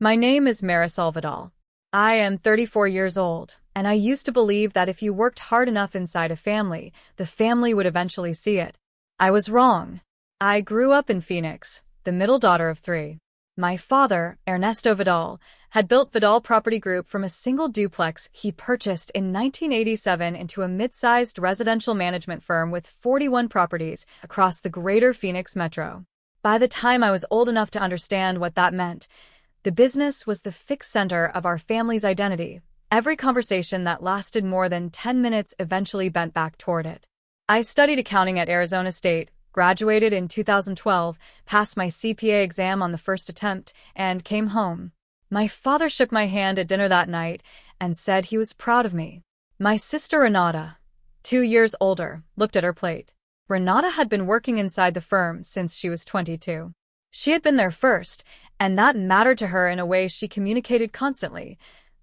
My name is Marisol Vidal. I am 34 years old, and I used to believe that if you worked hard enough inside a family, the family would eventually see it. I was wrong. I grew up in Phoenix, the middle daughter of three. My father, Ernesto Vidal, had built Vidal Property Group from a single duplex he purchased in 1987 into a mid-sized residential management firm with 41 properties across the greater Phoenix metro. By the time I was old enough to understand what that meant, the business was the fixed center of our family's identity. Every conversation that lasted more than 10 minutes eventually bent back toward it. I studied accounting at Arizona State, graduated in 2012, passed my CPA exam on the first attempt, and came home. My father shook my hand at dinner that night and said he was proud of me. My sister Renata, 2 years older, looked at her plate. Renata had been working inside the firm since she was 22. She had been there first, and that mattered to her in a way she communicated constantly.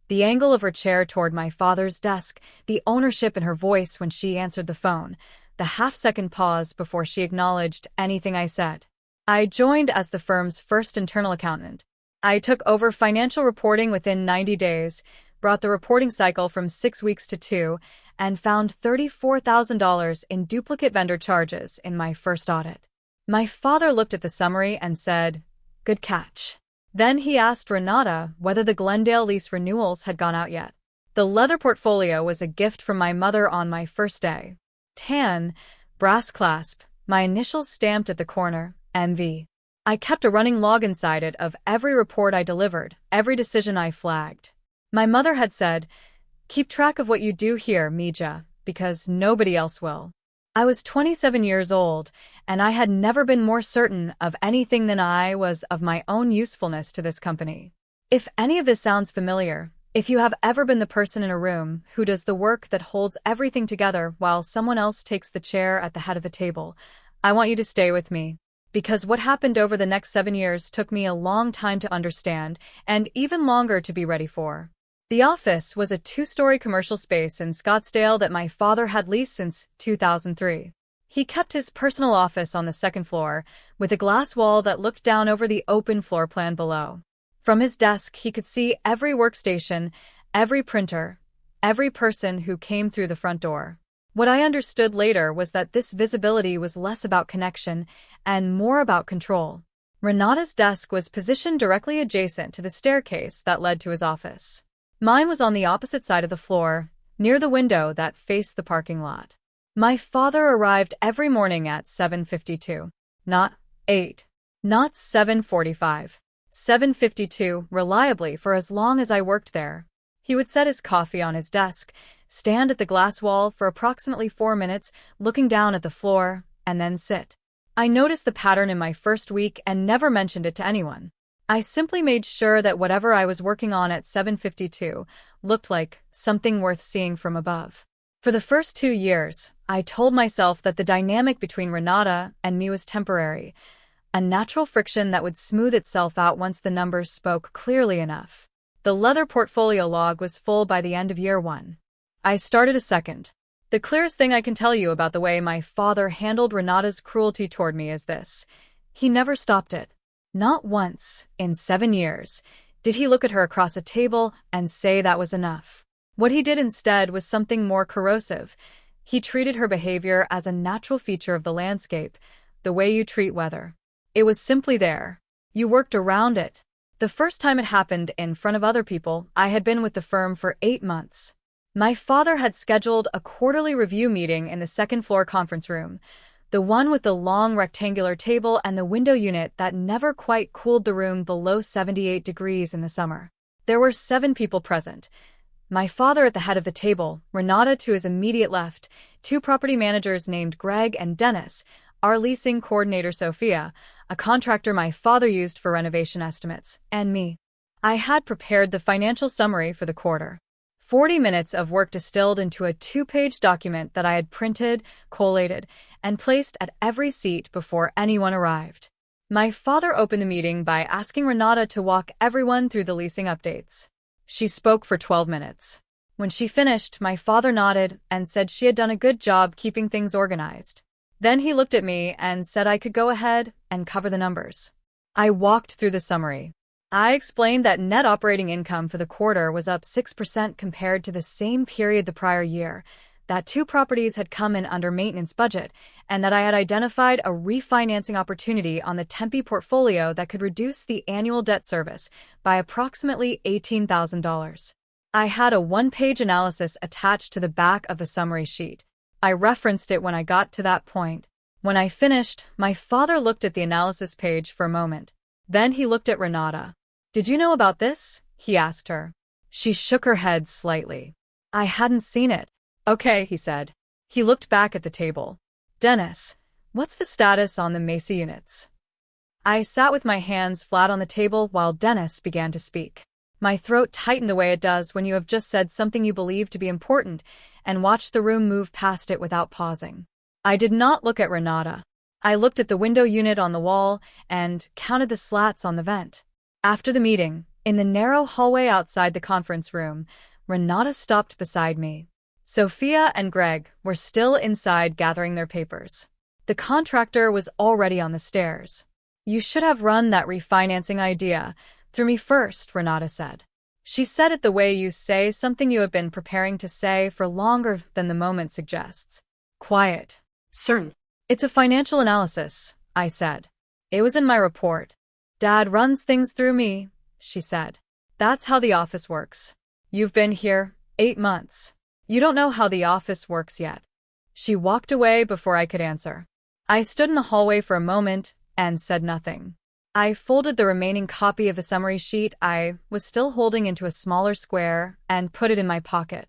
The angle of her chair toward my father's desk, the ownership in her voice when she answered the phone, the half-second pause before she acknowledged anything I said. I joined as the firm's first internal accountant. I took over financial reporting within 90 days, brought the reporting cycle from 6 weeks to 2, and found $34,000 in duplicate vendor charges in my first audit. My father looked at the summary and said, "Good catch." Then he asked Renata whether the Glendale lease renewals had gone out yet. The leather portfolio was a gift from my mother on my first day. Tan, brass clasp, my initials stamped at the corner, MV. I kept a running log inside it of every report I delivered, every decision I flagged. My mother had said, "Keep track of what you do here, Mija, because nobody else will." I was 27 years old, and I had never been more certain of anything than I was of my own usefulness to this company. If any of this sounds familiar, if you have ever been the person in a room who does the work that holds everything together while someone else takes the chair at the head of the table, I want you to stay with me. Because what happened over the next 7 years took me a long time to understand, and even longer to be ready for. The office was a 2-story commercial space in Scottsdale that my father had leased since 2003. He kept his personal office on the second floor, with a glass wall that looked down over the open floor plan below. From his desk, he could see every workstation, every printer, every person who came through the front door. What I understood later was that this visibility was less about connection and more about control. Renata's desk was positioned directly adjacent to the staircase that led to his office. Mine was on the opposite side of the floor, near the window that faced the parking lot. My father arrived every morning at 7:52. Not 8. Not 7:45. 7:52, reliably for as long as I worked there. He would set his coffee on his desk, stand at the glass wall for approximately 4 minutes, looking down at the floor, and then sit. I noticed the pattern in my first week and never mentioned it to anyone. I simply made sure that whatever I was working on at 7:52 looked like something worth seeing from above. For the first 2 years, I told myself that the dynamic between Renata and me was temporary, a natural friction that would smooth itself out once the numbers spoke clearly enough. The leather portfolio log was full by the end of year 1. I started a second. The clearest thing I can tell you about the way my father handled Renata's cruelty toward me is this: he never stopped it. Not once, in 7 years, did he look at her across a table and say that was enough. What he did instead was something more corrosive. He treated her behavior as a natural feature of the landscape, the way you treat weather. It was simply there. You worked around it. The first time it happened in front of other people, I had been with the firm for 8 months. My father had scheduled a quarterly review meeting in the second-floor conference room, the one with the long rectangular table and the window unit that never quite cooled the room below 78 degrees in the summer. There were 7 people present. My father at the head of the table, Renata to his immediate left, 2 property managers named Greg and Dennis, our leasing coordinator Sophia, a contractor my father used for renovation estimates, and me. I had prepared the financial summary for the quarter. 40 minutes of work distilled into a 2-page document that I had printed, collated, and placed at every seat before anyone arrived. My father opened the meeting by asking Renata to walk everyone through the leasing updates. She spoke for 12 minutes. When she finished, my father nodded and said she had done a good job keeping things organized. Then he looked at me and said I could go ahead and cover the numbers. I walked through the summary. I explained that net operating income for the quarter was up 6% compared to the same period the prior year, that 2 properties had come in under maintenance budget, and that I had identified a refinancing opportunity on the Tempe portfolio that could reduce the annual debt service by approximately $18,000. I had a one-page analysis attached to the back of the summary sheet. I referenced it when I got to that point. When I finished, my father looked at the analysis page for a moment. Then he looked at Renata. "Did you know about this?" he asked her. She shook her head slightly. "I hadn't seen it." "Okay," he said. He looked back at the table. "Dennis, what's the status on the Macy units?" I sat with my hands flat on the table while Dennis began to speak. My throat tightened the way it does when you have just said something you believe to be important and watched the room move past it without pausing. I did not look at Renata. I looked at the window unit on the wall and counted the slats on the vent. After the meeting, in the narrow hallway outside the conference room, Renata stopped beside me. Sophia and Greg were still inside gathering their papers. The contractor was already on the stairs. "You should have run that refinancing idea through me first," Renata said. She said it the way you say something you have been preparing to say for longer than the moment suggests. Quiet. "Certain." "It's a financial analysis," I said. "It was in my report." "Dad runs things through me," she said. "That's how the office works. You've been here 8 months. You don't know how the office works yet." She walked away before I could answer. I stood in the hallway for a moment and said nothing. I folded the remaining copy of the summary sheet I was still holding into a smaller square and put it in my pocket.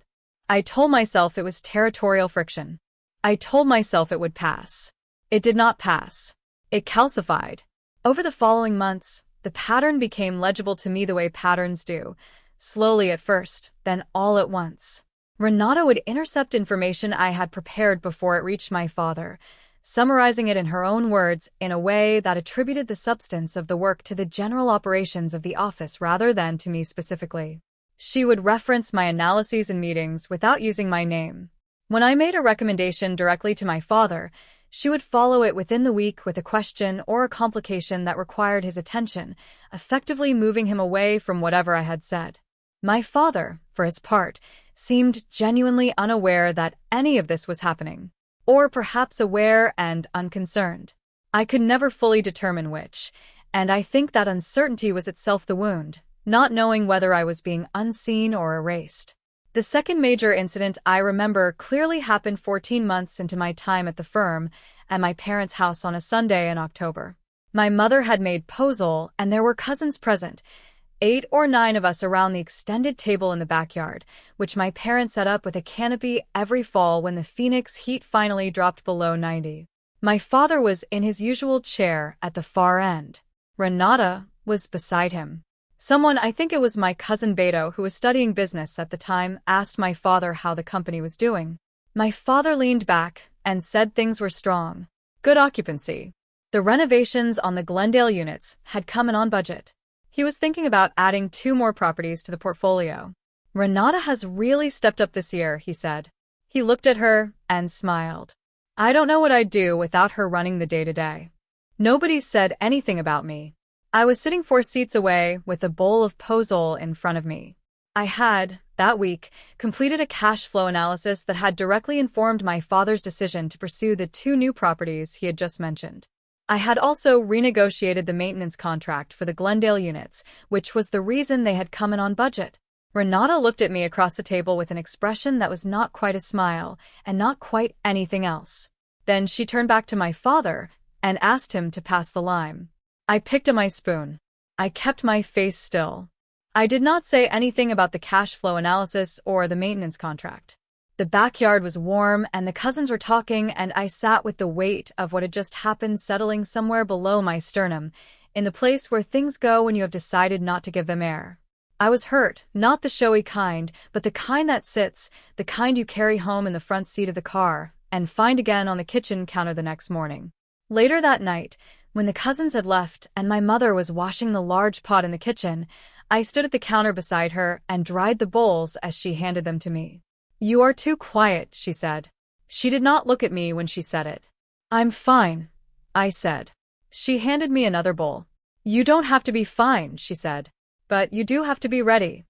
I told myself it was territorial friction. I told myself it would pass. It did not pass. It calcified. Over the following months, the pattern became legible to me the way patterns do, slowly at first, then all at once. Renata would intercept information I had prepared before it reached my father, summarizing it in her own words in a way that attributed the substance of the work to the general operations of the office rather than to me specifically. She would reference my analyses in meetings without using my name. When I made a recommendation directly to my father, she would follow it within the week with a question or a complication that required his attention, effectively moving him away from whatever I had said. My father, for his part, seemed genuinely unaware that any of this was happening, or perhaps aware and unconcerned. I could never fully determine which, and I think that uncertainty was itself the wound, not knowing whether I was being unseen or erased. The second major incident I remember clearly happened 14 months into my time at the firm, at my parents' house on a Sunday in October. My mother had made pozole, and there were cousins present, 8 or 9 of us around the extended table in the backyard, which my parents set up with a canopy every fall when the Phoenix heat finally dropped below 90. My father was in his usual chair at the far end. Renata was beside him. Someone, I think it was my cousin Beto, who was studying business at the time, asked my father how the company was doing. My father leaned back and said things were strong. Good occupancy. The renovations on the Glendale units had come in on budget. He was thinking about adding 2 more properties to the portfolio. Renata has really stepped up this year, he said. He looked at her and smiled. I don't know what I'd do without her running the day-to-day. Nobody said anything about me. I was sitting 4 seats away with a bowl of pozole in front of me. I had, that week, completed a cash flow analysis that had directly informed my father's decision to pursue the 2 new properties he had just mentioned. I had also renegotiated the maintenance contract for the Glendale units, which was the reason they had come in on budget. Renata looked at me across the table with an expression that was not quite a smile and not quite anything else. Then she turned back to my father and asked him to pass the lime. I picked up my spoon. I kept my face still. I did not say anything about the cash flow analysis or the maintenance contract. The backyard was warm and the cousins were talking, and I sat with the weight of what had just happened settling somewhere below my sternum, in the place where things go when you have decided not to give them air. I was hurt, not the showy kind, but the kind that sits, the kind you carry home in the front seat of the car and find again on the kitchen counter the next morning. Later that night, when the cousins had left and my mother was washing the large pot in the kitchen, I stood at the counter beside her and dried the bowls as she handed them to me. You are too quiet, she said. She did not look at me when she said it. I'm fine, I said. She handed me another bowl. You don't have to be fine, she said. But you do have to be ready.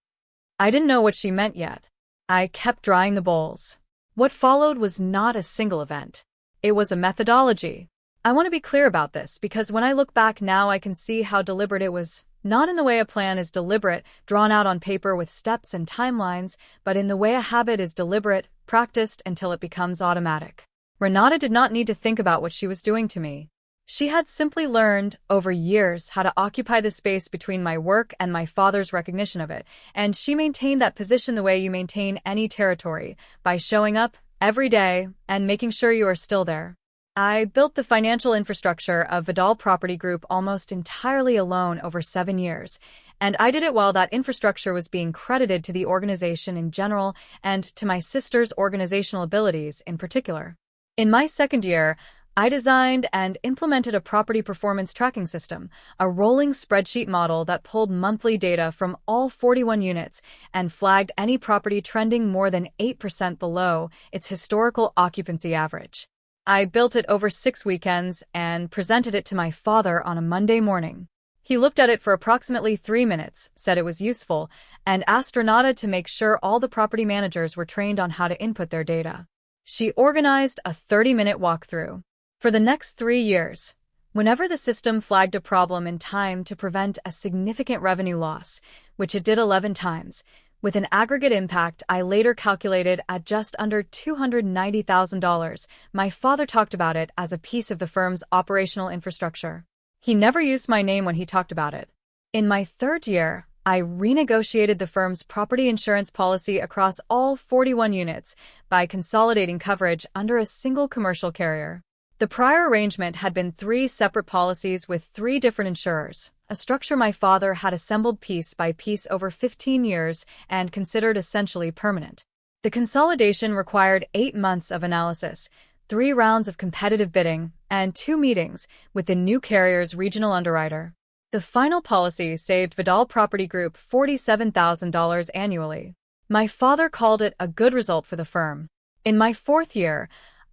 I didn't know what she meant yet. I kept drying the bowls. What followed was not a single event. It was a methodology. I want to be clear about this because when I look back now I can see how deliberate it was. Not in the way a plan is deliberate, drawn out on paper with steps and timelines, but in the way a habit is deliberate, practiced until it becomes automatic. Renata did not need to think about what she was doing to me. She had simply learned, over years, how to occupy the space between my work and my father's recognition of it, and she maintained that position the way you maintain any territory, by showing up every day and making sure you are still there. I built the financial infrastructure of Vidal Property Group almost entirely alone over 7 years, and I did it while that infrastructure was being credited to the organization in general and to my sister's organizational abilities in particular. In my second year, I designed and implemented a property performance tracking system, a rolling spreadsheet model that pulled monthly data from all 41 units and flagged any property trending more than 8% below its historical occupancy average. I built it over 6 weekends and presented it to my father on a Monday morning. He looked at it for approximately 3 minutes, said it was useful, and asked Renata to make sure all the property managers were trained on how to input their data. She organized a 30-minute walkthrough. For the next 3 years, whenever the system flagged a problem in time to prevent a significant revenue loss, which it did 11 times, with an aggregate impact I later calculated at just under $290,000, my father talked about it as a piece of the firm's operational infrastructure. He never used my name when he talked about it. In my third year, I renegotiated the firm's property insurance policy across all 41 units by consolidating coverage under a single commercial carrier. The prior arrangement had been 3 separate policies with 3 different insurers, a structure my father had assembled piece by piece over 15 years and considered essentially permanent. The consolidation required 8 months of analysis, 3 rounds of competitive bidding, and 2 meetings with the new carrier's regional underwriter. The final policy saved Vidal Property Group $47,000 annually. My father called it a good result for the firm. In my 4th year,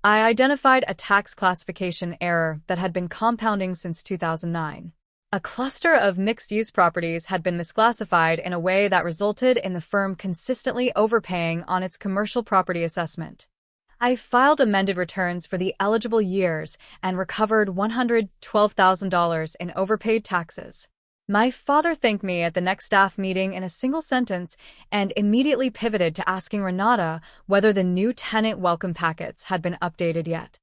I identified a tax classification error that had been compounding since 2009. A cluster of mixed-use properties had been misclassified in a way that resulted in the firm consistently overpaying on its commercial property assessment. I filed amended returns for the eligible years and recovered $112,000 in overpaid taxes. My father thanked me at the next staff meeting in a single sentence and immediately pivoted to asking Renata whether the new tenant welcome packets had been updated yet.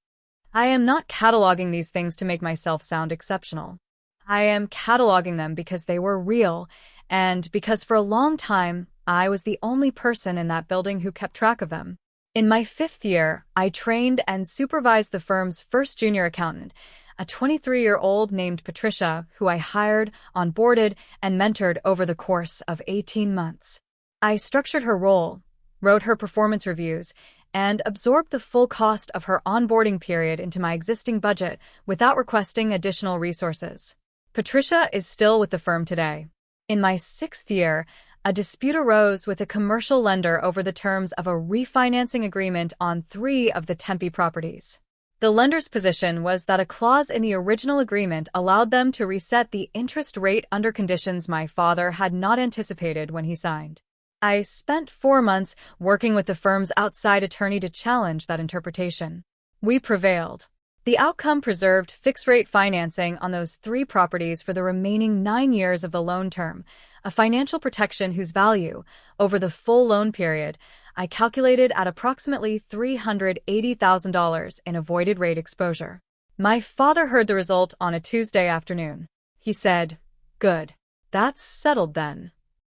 I am not cataloging these things to make myself sound exceptional. I am cataloging them because they were real and because for a long time I was the only person in that building who kept track of them. In my 5th year, I trained and supervised the firm's first junior accountant, a 23-year-old named Patricia, who I hired, onboarded, and mentored over the course of 18 months. I structured her role, wrote her performance reviews, and absorbed the full cost of her onboarding period into my existing budget without requesting additional resources. Patricia is still with the firm today. In my 6th year, a dispute arose with a commercial lender over the terms of a refinancing agreement on 3 of the Tempe properties. The lender's position was that a clause in the original agreement allowed them to reset the interest rate under conditions my father had not anticipated when he signed. I spent 4 months working with the firm's outside attorney to challenge that interpretation. We prevailed. The outcome preserved fixed-rate financing on those 3 properties for the remaining 9 years of the loan term, a financial protection whose value, over the full loan period, I calculated at approximately $380,000 in avoided rate exposure. My father heard the result on a Tuesday afternoon. He said, "Good. That's settled then."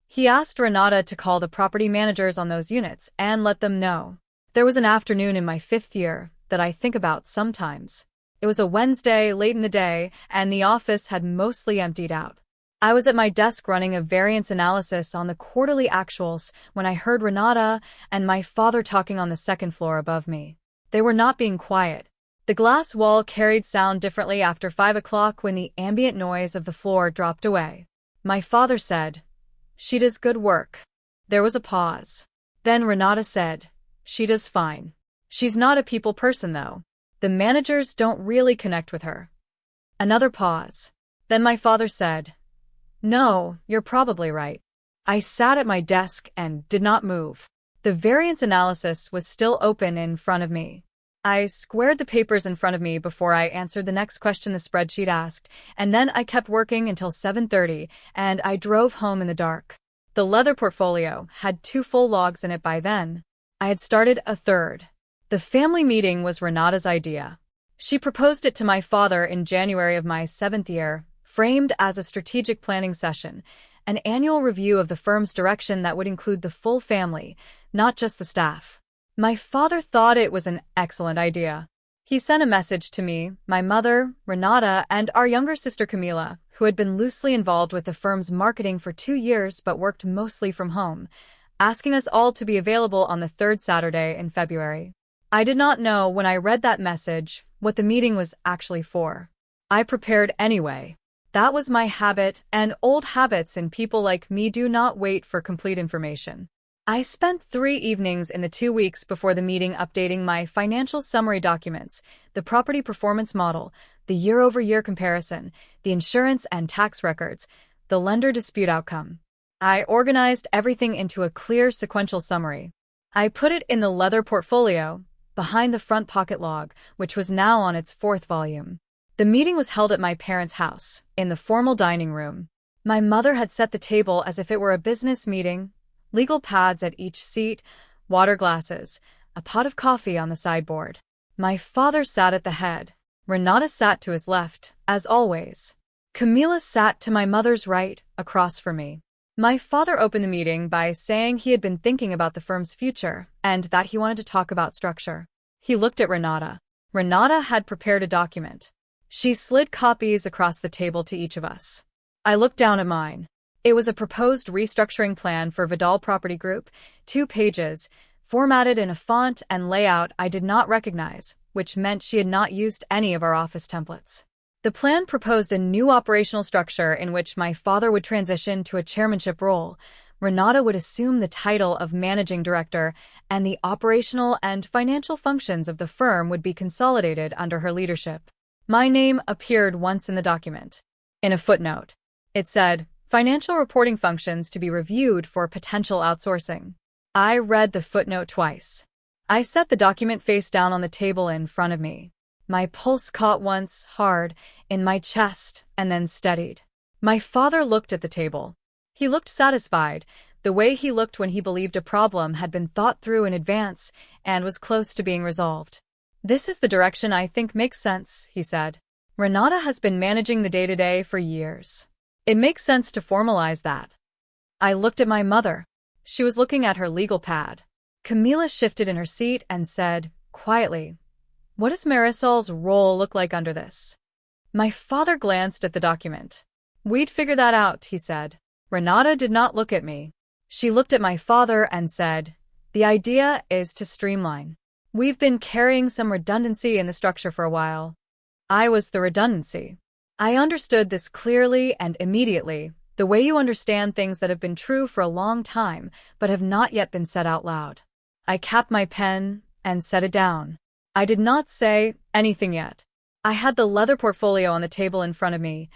He asked Renata to call the property managers on those units and let them know. There was an afternoon in my 5th year that I think about sometimes. It was a Wednesday late in the day, and the office had mostly emptied out. I was at my desk running a variance analysis on the quarterly actuals when I heard Renata and my father talking on the 2nd floor above me. They were not being quiet. The glass wall carried sound differently after 5 o'clock when the ambient noise of the floor dropped away. My father said, "She does good work." There was a pause. Then Renata said, "She does fine. She's not a people person, though. The managers don't really connect with her." Another pause. Then my father said, "No, you're probably right." I sat at my desk and did not move. The variance analysis was still open in front of me. I squared the papers in front of me before I answered the next question the spreadsheet asked, and then I kept working until 7:30, and I drove home in the dark. The leather portfolio had 2 full logs in it by then. I had started a third. The family meeting was Renata's idea. She proposed it to my father in January of my 7th year, framed as a strategic planning session, an annual review of the firm's direction that would include the full family, not just the staff. My father thought it was an excellent idea. He sent a message to me, my mother, Renata, and our younger sister Camila, who had been loosely involved with the firm's marketing for 2 years but worked mostly from home, asking us all to be available on the 3rd Saturday in February. I did not know when I read that message what the meeting was actually for. I prepared anyway. That was my habit, and old habits in people like me do not wait for complete information. I spent 3 evenings in the 2 weeks before the meeting updating my financial summary documents, the property performance model, the year-over-year comparison, the insurance and tax records, the lender dispute outcome. I organized everything into a clear sequential summary. I put it in the leather portfolio, behind the front pocket log, which was now on its 4th volume. The meeting was held at my parents' house, in the formal dining room. My mother had set the table as if it were a business meeting, legal pads at each seat, water glasses, a pot of coffee on the sideboard. My father sat at the head. Renata sat to his left, as always. Camila sat to my mother's right, across from me. My father opened the meeting by saying he had been thinking about the firm's future and that he wanted to talk about structure. He looked at Renata. Renata had prepared a document. She slid copies across the table to each of us. I looked down at mine. It was a proposed restructuring plan for Vidal Property Group, 2 pages, formatted in a font and layout I did not recognize, which meant she had not used any of our office templates. The plan proposed a new operational structure in which my father would transition to a chairmanship role, Renata would assume the title of managing director, and the operational and financial functions of the firm would be consolidated under her leadership. My name appeared once in the document. In a footnote. It said, "Financial reporting functions to be reviewed for potential outsourcing." I read the footnote twice. I set the document face down on the table in front of me. My pulse caught once, hard, in my chest, and then steadied. My father looked at the table. He looked satisfied, the way he looked when he believed a problem had been thought through in advance and was close to being resolved. "This is the direction I think makes sense," he said. "Renata has been managing the day-to-day for years. It makes sense to formalize that." I looked at my mother. She was looking at her legal pad. Camila shifted in her seat and said, quietly, "What does Marisol's role look like under this?" My father glanced at the document. "We'd figure that out," he said. Renata did not look at me. She looked at my father and said, "The idea is to streamline. We've been carrying some redundancy in the structure for a while." I was the redundancy. I understood this clearly and immediately, the way you understand things that have been true for a long time but have not yet been said out loud. I capped my pen and set it down. I did not say anything yet. I had the leather portfolio on the table in front of me,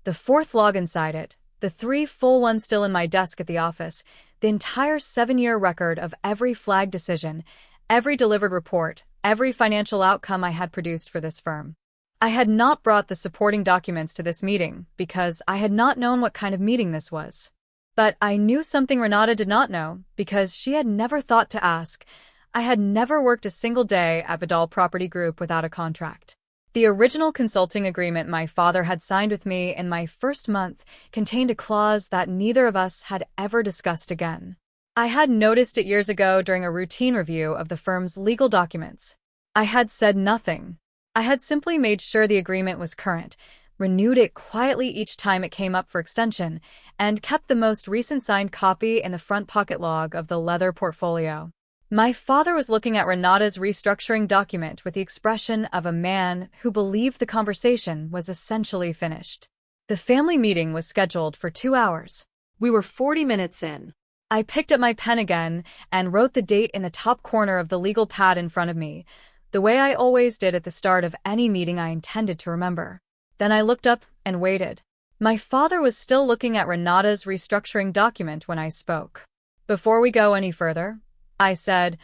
the 4th log inside it, the 3 full ones still in my desk at the office, the entire 7-year record of every flag decision, every delivered report, every financial outcome I had produced for this firm. I had not brought the supporting documents to this meeting because I had not known what kind of meeting this was. But I knew something Renata did not know because she had never thought to ask. I had never worked a single day at Vidal Property Group without a contract. The original consulting agreement my father had signed with me in my first month contained a clause that neither of us had ever discussed again. I had noticed it years ago during a routine review of the firm's legal documents. I had said nothing. I had simply made sure the agreement was current, renewed it quietly each time it came up for extension, and kept the most recent signed copy in the front pocket log of the leather portfolio. My father was looking at Renata's restructuring document with the expression of a man who believed the conversation was essentially finished. The family meeting was scheduled for 2 hours. We were 40 minutes in. I picked up my pen again and wrote the date in the top corner of the legal pad in front of me, the way I always did at the start of any meeting I intended to remember. Then I looked up and waited. My father was still looking at Renata's restructuring document when I spoke. Before we go any further, I said,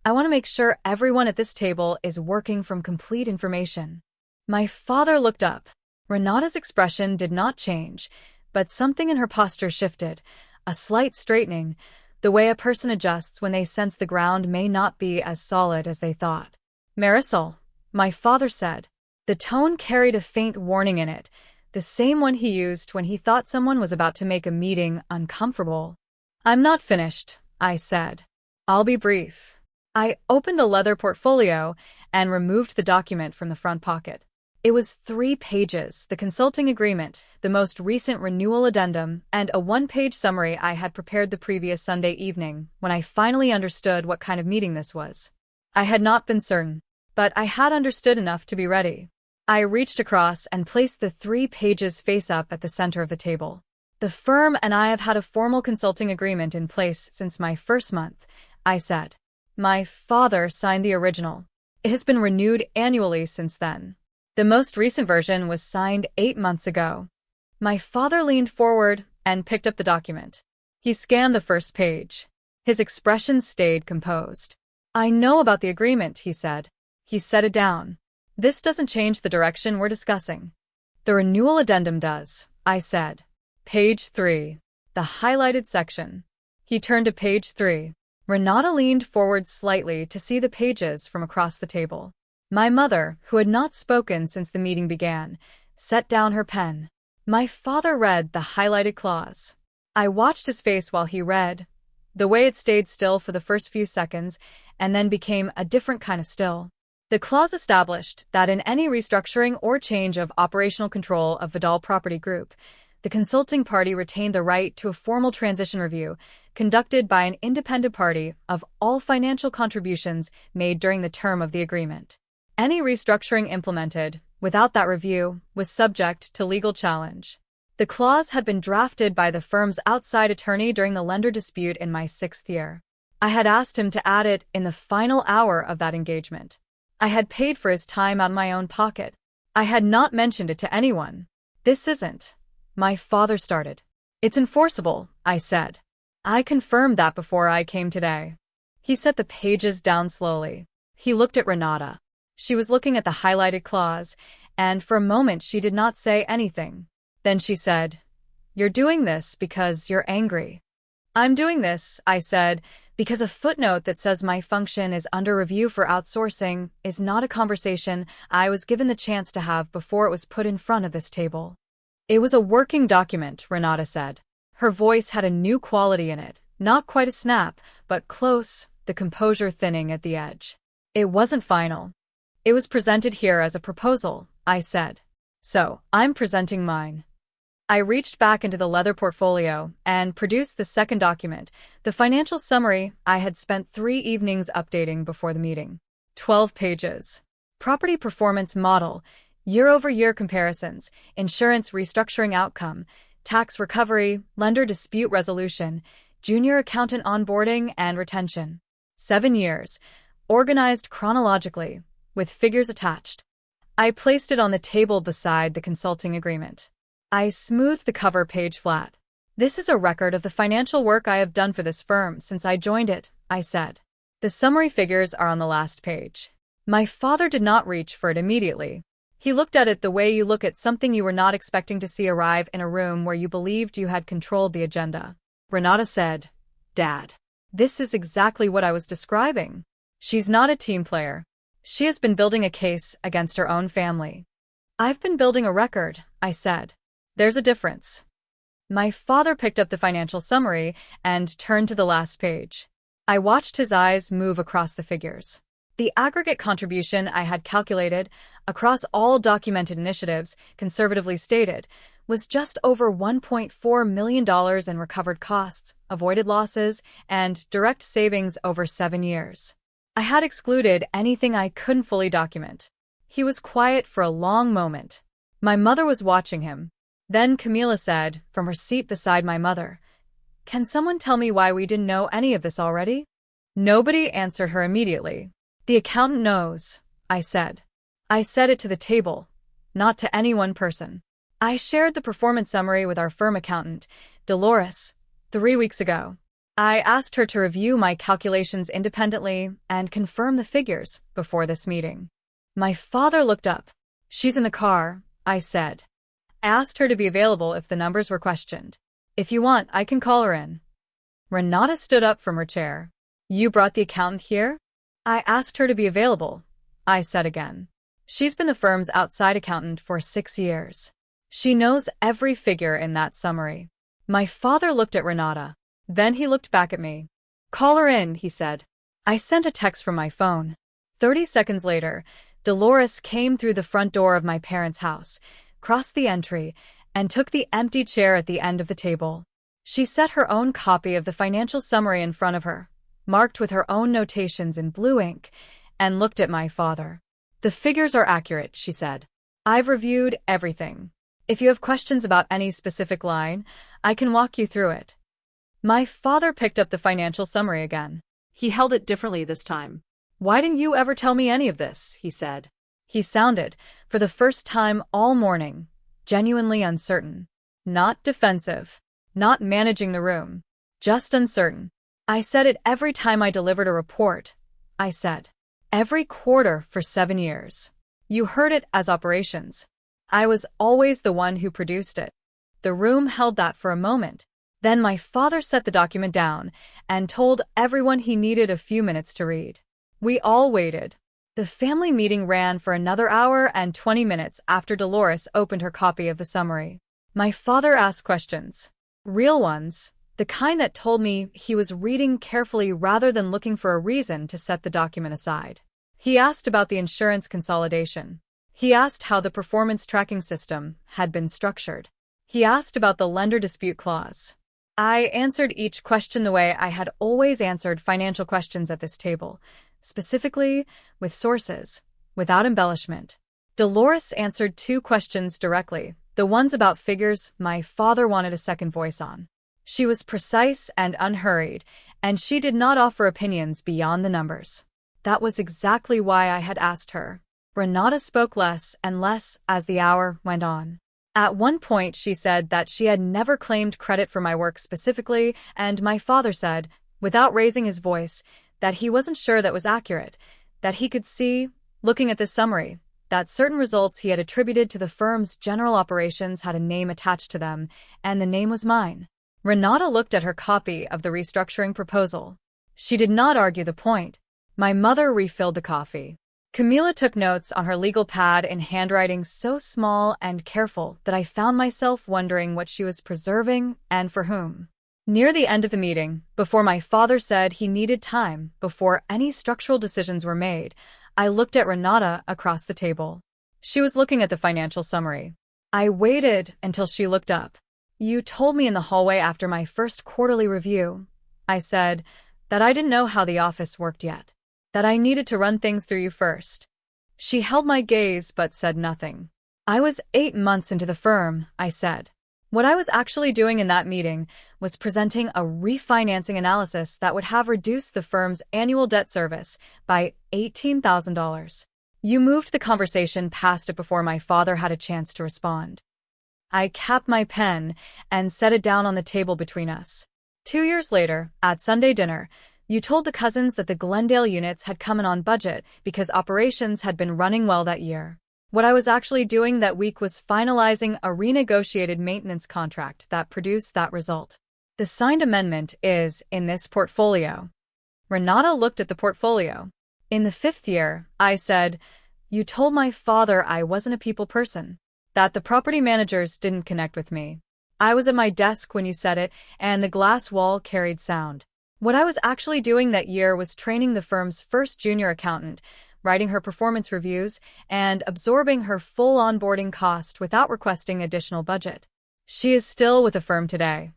I want to make sure everyone at this table is working from complete information. My father looked up. Renata's expression did not change, but something in her posture shifted, a slight straightening, the way a person adjusts when they sense the ground may not be as solid as they thought. Marisol, my father said. The tone carried a faint warning in it, the same one he used when he thought someone was about to make a meeting uncomfortable. I'm not finished, I said. I'll be brief. I opened the leather portfolio and removed the document from the front pocket. It was 3 pages, the consulting agreement, the most recent renewal addendum, and a 1-page summary I had prepared the previous Sunday evening when I finally understood what kind of meeting this was. I had not been certain, but I had understood enough to be ready. I reached across and placed the 3 pages face up at the center of the table. The firm and I have had a formal consulting agreement in place since my first month, I said. My father signed the original. It has been renewed annually since then. The most recent version was signed 8 months ago. My father leaned forward and picked up the document. He scanned the first page. His expression stayed composed. I know about the agreement, he said. He set it down. This doesn't change the direction we're discussing. The renewal addendum does, I said. Page 3. The highlighted section. He turned to page 3. Renata leaned forward slightly to see the pages from across the table. My mother, who had not spoken since the meeting began, set down her pen. My father read the highlighted clause. I watched his face while he read, the way it stayed still for the first few seconds and then became a different kind of still. The clause established that in any restructuring or change of operational control of Vidal Property Group, the consulting party retained the right to a formal transition review conducted by an independent party of all financial contributions made during the term of the agreement. Any restructuring implemented without that review was subject to legal challenge. The clause had been drafted by the firm's outside attorney during the lender dispute in my 6th year. I had asked him to add it in the final hour of that engagement. I had paid for his time out of my own pocket. I had not mentioned it to anyone. This isn't. My father started. It's enforceable, I said. I confirmed that before I came today. He set the pages down slowly. He looked at Renata. She was looking at the highlighted clause, and for a moment she did not say anything. Then she said, You're doing this because you're angry. I'm doing this, I said, because a footnote that says my function is under review for outsourcing is not a conversation I was given the chance to have before it was put in front of this table. It was a working document, Renata said. Her voice had a new quality in it, not quite a snap, but close, the composure thinning at the edge. It wasn't final. It was presented here as a proposal, I said. So, I'm presenting mine. I reached back into the leather portfolio and produced the second document, the financial summary I had spent 3 evenings updating before the meeting. 12 pages. Property performance model, year-over-year comparisons, insurance restructuring outcome, tax recovery, lender dispute resolution, junior accountant onboarding and retention. 7 years, organized chronologically, with figures attached. I placed it on the table beside the consulting agreement. I smoothed the cover page flat. This is a record of the financial work I have done for this firm since I joined it, I said. The summary figures are on the last page. My father did not reach for it immediately. He looked at it the way you look at something you were not expecting to see arrive in a room where you believed you had controlled the agenda. Renata said, Dad, this is exactly what I was describing. She's not a team player. She has been building a case against her own family. I've been building a record, I said. There's a difference. My father picked up the financial summary and turned to the last page. I watched his eyes move across the figures. The aggregate contribution I had calculated across all documented initiatives, conservatively stated, was just over $1.4 million in recovered costs, avoided losses, and direct savings over 7 years. I had excluded anything I couldn't fully document. He was quiet for a long moment. My mother was watching him. Then Camila said, from her seat beside my mother, Can someone tell me why we didn't know any of this already? Nobody answered her immediately. The accountant knows, I said. I said it to the table, not to any one person. I shared the performance summary with our firm accountant, Dolores, 3 weeks ago. I asked her to review my calculations independently and confirm the figures before this meeting. My father looked up. She's in the car, I said. I asked her to be available if the numbers were questioned. If you want, I can call her in. Renata stood up from her chair. You brought the accountant here? I asked her to be available, I said again. She's been the firm's outside accountant for 6 years. She knows every figure in that summary. My father looked at Renata. Then he looked back at me. Call her in, he said. I sent a text from my phone. 30 seconds later, Dolores came through the front door of my parents' house, crossed the entry, and took the empty chair at the end of the table. She set her own copy of the financial summary in front of her, marked with her own notations in blue ink, and looked at my father. The figures are accurate, she said. I've reviewed everything. If you have questions about any specific line, I can walk you through it. My father picked up the financial summary again. He held it differently this time. Why didn't you ever tell me any of this? He said. He sounded, for the first time all morning, genuinely uncertain. Not defensive. Not managing the room. Just uncertain. I said it every time I delivered a report. I said. Every quarter for 7 years. You heard it as operations. I was always the one who produced it. The room held that for a moment. Then my father set the document down and told everyone he needed a few minutes to read. We all waited. The family meeting ran for another hour and 20 minutes after Dolores opened her copy of the summary. My father asked questions. Real ones, the kind that told me he was reading carefully rather than looking for a reason to set the document aside. He asked about the insurance consolidation. He asked how the performance tracking system had been structured. He asked about the lender dispute clause. I answered each question the way I had always answered financial questions at this table, specifically, with sources, without embellishment. Dolores answered 2 questions directly, the ones about figures my father wanted a second voice on. She was precise and unhurried, and she did not offer opinions beyond the numbers. That was exactly why I had asked her. Renata spoke less and less as the hour went on. At one point she said that she had never claimed credit for my work specifically, and my father said, without raising his voice, that he wasn't sure that was accurate, that he could see, looking at this summary, that certain results he had attributed to the firm's general operations had a name attached to them, and the name was mine. Renata looked at her copy of the restructuring proposal. She did not argue the point. My mother refilled the coffee. Camila took notes on her legal pad in handwriting so small and careful that I found myself wondering what she was preserving and for whom. Near the end of the meeting, before my father said he needed time before any structural decisions were made, I looked at Renata across the table. She was looking at the financial summary. I waited until she looked up. You told me in the hallway after my first quarterly review, I said, that I didn't know how the office worked yet. That I needed to run things through you first. She held my gaze but said nothing. I was 8 months into the firm, I said. What I was actually doing in that meeting was presenting a refinancing analysis that would have reduced the firm's annual debt service by $18,000. You moved the conversation past it before my father had a chance to respond. I capped my pen and set it down on the table between us. 2 years later, at Sunday dinner, you told the cousins that the Glendale units had come in on budget because operations had been running well that year. What I was actually doing that week was finalizing a renegotiated maintenance contract that produced that result. The signed amendment is in this portfolio. Renata looked at the portfolio. In the 5th year, I said, you told my father I wasn't a people person, that the property managers didn't connect with me. I was at my desk when you said it, and the glass wall carried sound. What I was actually doing that year was training the firm's first junior accountant, writing her performance reviews, and absorbing her full onboarding cost without requesting additional budget. She is still with the firm today.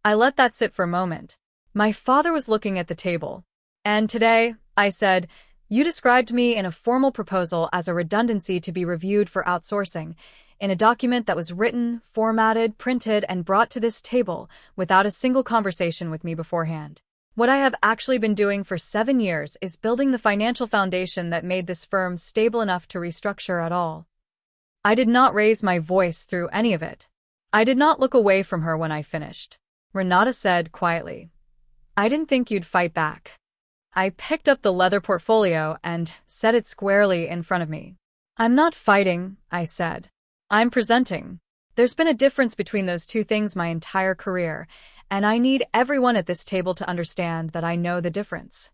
I let that sit for a moment. My father was looking at the table. And today, I said, you described me in a formal proposal as a redundancy to be reviewed for outsourcing, in a document that was written, formatted, printed, and brought to this table without a single conversation with me beforehand. What I have actually been doing for 7 years is building the financial foundation that made this firm stable enough to restructure at all. I did not raise my voice through any of it. I did not look away from her when I finished. Renata said quietly, "I didn't think you'd fight back." I picked up the leather portfolio and set it squarely in front of me. "I'm not fighting," I said. "I'm presenting." There's been a difference between those two things my entire career, and I need everyone at this table to understand that I know the difference.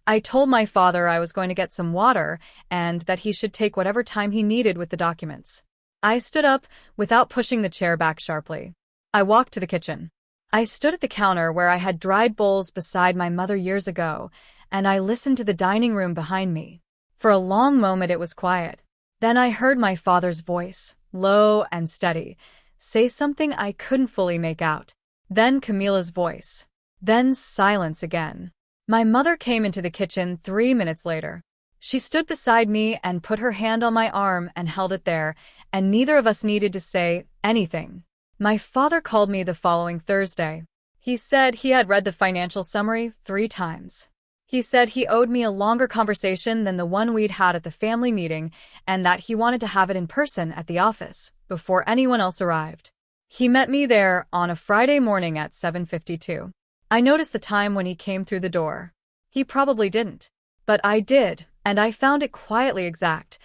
I told my father I was going to get some water and that he should take whatever time he needed with the documents. I stood up without pushing the chair back sharply. I walked to the kitchen. I stood at the counter where I had dried bowls beside my mother years ago, and I listened to the dining room behind me. For a long moment it was quiet. Then I heard my father's voice, low and steady, say something I couldn't fully make out. Then Camila's voice. Then silence again. My mother came into the kitchen 3 minutes later. She stood beside me and put her hand on my arm and held it there, and neither of us needed to say anything. My father called me the following Thursday. He said he had read the financial summary 3 times. He said he owed me a longer conversation than the one we'd had at the family meeting and that he wanted to have it in person at the office before anyone else arrived. He met me there on a Friday morning at 7:52. I noticed the time when he came through the door. He probably didn't, but I did, and I found it quietly exact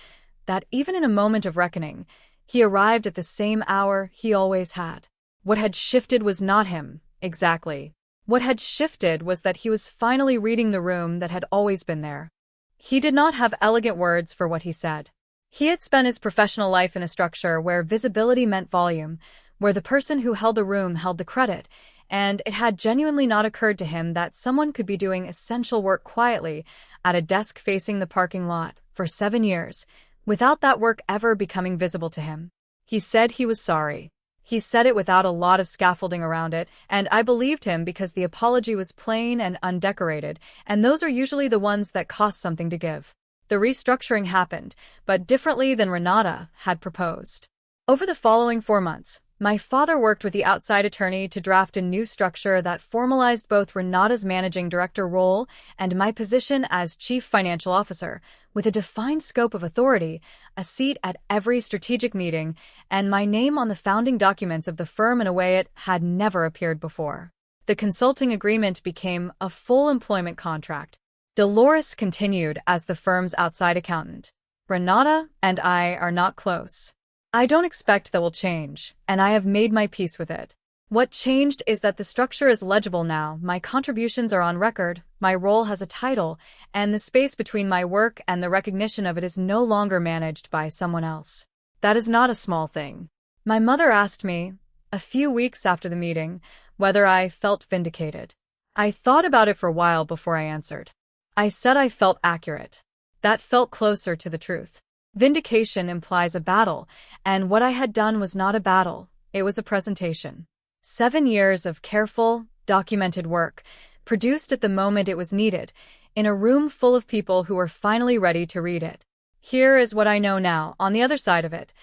that even in a moment of reckoning, he arrived at the same hour he always had. What had shifted was not him, exactly. What had shifted was that he was finally reading the room that had always been there. He did not have elegant words for what he said. He had spent his professional life in a structure where visibility meant volume, where the person who held the room held the credit, and it had genuinely not occurred to him that someone could be doing essential work quietly at a desk facing the parking lot for 7 years, without that work ever becoming visible to him. He said he was sorry. He said it without a lot of scaffolding around it, and I believed him because the apology was plain and undecorated, and those are usually the ones that cost something to give. The restructuring happened, but differently than Renata had proposed. Over the following 4 months, my father worked with the outside attorney to draft a new structure that formalized both Renata's managing director role and my position as chief financial officer, with a defined scope of authority, a seat at every strategic meeting, and my name on the founding documents of the firm in a way it had never appeared before. The consulting agreement became a full employment contract. Dolores continued as the firm's outside accountant. Renata and I are not close. I don't expect that will change, and I have made my peace with it. What changed is that the structure is legible now, my contributions are on record, my role has a title, and the space between my work and the recognition of it is no longer managed by someone else. That is not a small thing. My mother asked me, a few weeks after the meeting, whether I felt vindicated. I thought about it for a while before I answered. I said I felt accurate. That felt closer to the truth. Vindication implies a battle, and what I had done was not a battle, it was a presentation. 7 years of careful, documented work, produced at the moment it was needed, in a room full of people who were finally ready to read it. Here is what I know now, on the other side of it.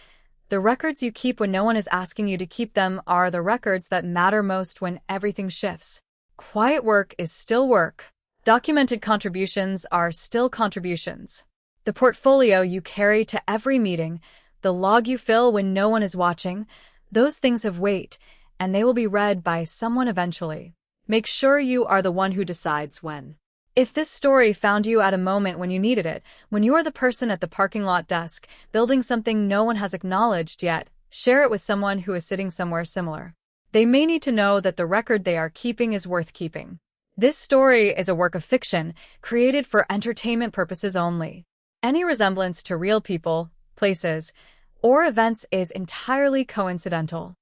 The records you keep when no one is asking you to keep them are the records that matter most when everything shifts. Quiet work is still work. Documented contributions are still contributions. The portfolio you carry to every meeting, the log you fill when no one is watching, those things have weight, and they will be read by someone eventually. Make sure you are the one who decides when. If this story found you at a moment when you needed it, when you are the person at the parking lot desk, building something no one has acknowledged yet, share it with someone who is sitting somewhere similar. They may need to know that the record they are keeping is worth keeping. This story is a work of fiction, created for entertainment purposes only. Any resemblance to real people, places, or events is entirely coincidental.